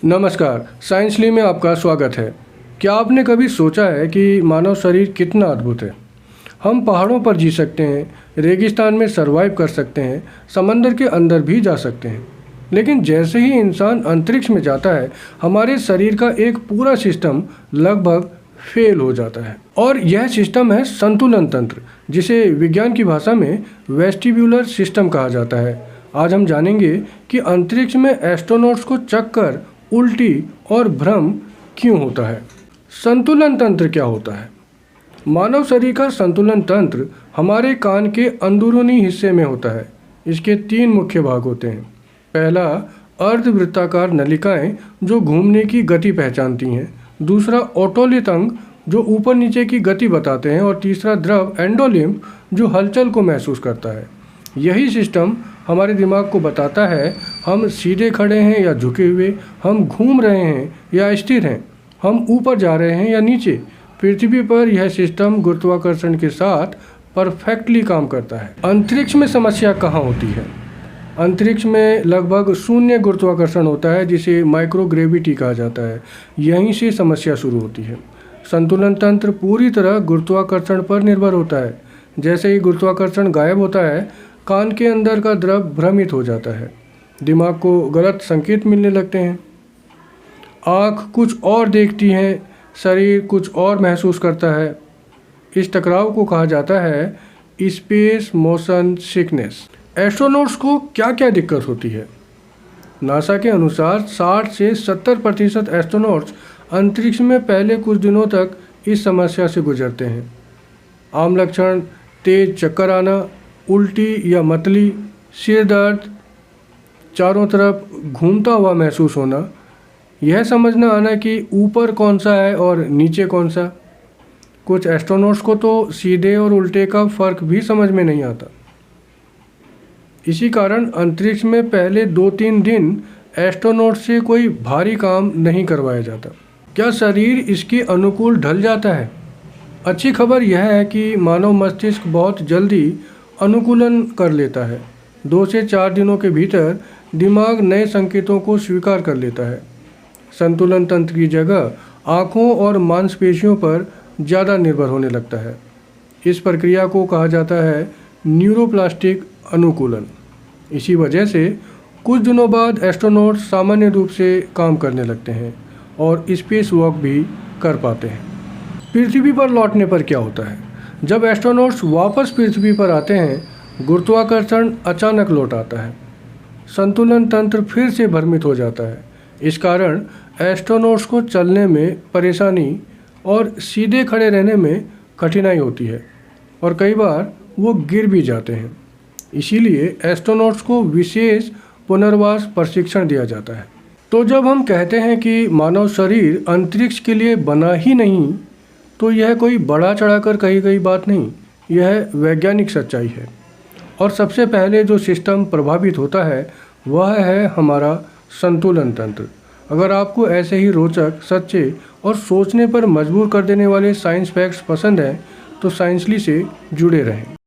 नमस्कार, साइंसली में आपका स्वागत है। क्या आपने कभी सोचा है कि मानव शरीर कितना अद्भुत है? हम पहाड़ों पर जी सकते हैं, रेगिस्तान में सरवाइव कर सकते हैं, समंदर के अंदर भी जा सकते हैं। लेकिन जैसे ही इंसान अंतरिक्ष में जाता है, हमारे शरीर का एक पूरा सिस्टम लगभग फेल हो जाता है। और यह सिस्टम है संतुलन तंत्र, जिसे विज्ञान की भाषा में वेस्टिब्युलर सिस्टम कहा जाता है। आज हम जानेंगे कि अंतरिक्ष में एस्ट्रोनॉट्स को चक्कर, उल्टी और भ्रम क्यों होता है। संतुलन तंत्र क्या होता है? मानव शरीर का संतुलन तंत्र हमारे कान के अंदरूनी हिस्से में होता है। इसके 3 मुख्य भाग होते हैं। पहला, अर्धवृत्ताकार नलिकाएं जो घूमने की गति पहचानती हैं। दूसरा, ओटोलिथ अंग जो ऊपर नीचे की गति बताते हैं। और तीसरा, द्रव एंडोलिम्फ जो हलचल को महसूस करता है। यही सिस्टम हमारे दिमाग को बताता है हम सीधे खड़े हैं या झुके हुए, हम घूम रहे हैं या स्थिर हैं, हम ऊपर जा रहे हैं या नीचे। पृथ्वी पर यह सिस्टम गुरुत्वाकर्षण के साथ परफेक्टली काम करता है। अंतरिक्ष में समस्या कहाँ होती है? अंतरिक्ष में लगभग शून्य गुरुत्वाकर्षण होता है, जिसे माइक्रोग्रेविटी कहा जाता है। यहीं से समस्या शुरू होती है। संतुलन तंत्र पूरी तरह गुरुत्वाकर्षण पर निर्भर होता है। जैसे ही गुरुत्वाकर्षण गायब होता है, कान के अंदर का द्रव भ्रमित हो जाता है, दिमाग को गलत संकेत मिलने लगते हैं, आँख कुछ और देखती है, शरीर कुछ और महसूस करता है। इस टकराव को कहा जाता है स्पेस मोशन सिकनेस। एस्ट्रोनॉट्स को क्या क्या दिक्कत होती है? नासा के अनुसार 60 से 70% एस्ट्रोनॉट्स अंतरिक्ष में पहले कुछ दिनों तक इस समस्या से गुजरते हैं। आम लक्षण तेज चक्कर आना, उल्टी या मतली, सिर दर्द, चारों तरफ घूमता हुआ महसूस होना, यह समझना आना कि ऊपर कौन सा है और नीचे कौन सा। कुछ एस्ट्रोनॉट्स को तो सीधे और उल्टे का फर्क भी समझ में नहीं आता। इसी कारण अंतरिक्ष में पहले 2-3 दिन एस्ट्रोनॉट से कोई भारी काम नहीं करवाया जाता। क्या शरीर इसके अनुकूल ढल जाता है? अच्छी खबर यह है कि मानव मस्तिष्क बहुत जल्दी अनुकूलन कर लेता है। 2 से 4 दिनों के भीतर दिमाग नए संकेतों को स्वीकार कर लेता है। संतुलन तंत्र की जगह आँखों और मांसपेशियों पर ज़्यादा निर्भर होने लगता है। इस प्रक्रिया को कहा जाता है न्यूरोप्लास्टिक अनुकूलन। इसी वजह से कुछ दिनों बाद एस्ट्रोनॉट सामान्य रूप से काम करने लगते हैं और स्पेस वॉक भी कर पाते हैं। पृथ्वी पर लौटने पर क्या होता है? जब एस्ट्रोनॉट्स वापस पृथ्वी पर आते हैं, गुरुत्वाकर्षण अचानक लौट आता है। संतुलन तंत्र फिर से भ्रमित हो जाता है। इस कारण एस्ट्रोनॉट्स को चलने में परेशानी और सीधे खड़े रहने में कठिनाई होती है और कई बार वो गिर भी जाते हैं। इसीलिए एस्ट्रोनॉट्स को विशेष पुनर्वास प्रशिक्षण दिया जाता है। तो जब हम कहते हैं कि मानव शरीर अंतरिक्ष के लिए बना ही नहीं, तो यह कोई बड़ा चढ़ाकर कही गई बात नहीं, यह वैज्ञानिक सच्चाई है। और सबसे पहले जो सिस्टम प्रभावित होता है वह है हमारा संतुलन तंत्र। अगर आपको ऐसे ही रोचक, सच्चे और सोचने पर मजबूर कर देने वाले साइंस फैक्ट्स पसंद हैं तो साइंसली से जुड़े रहें।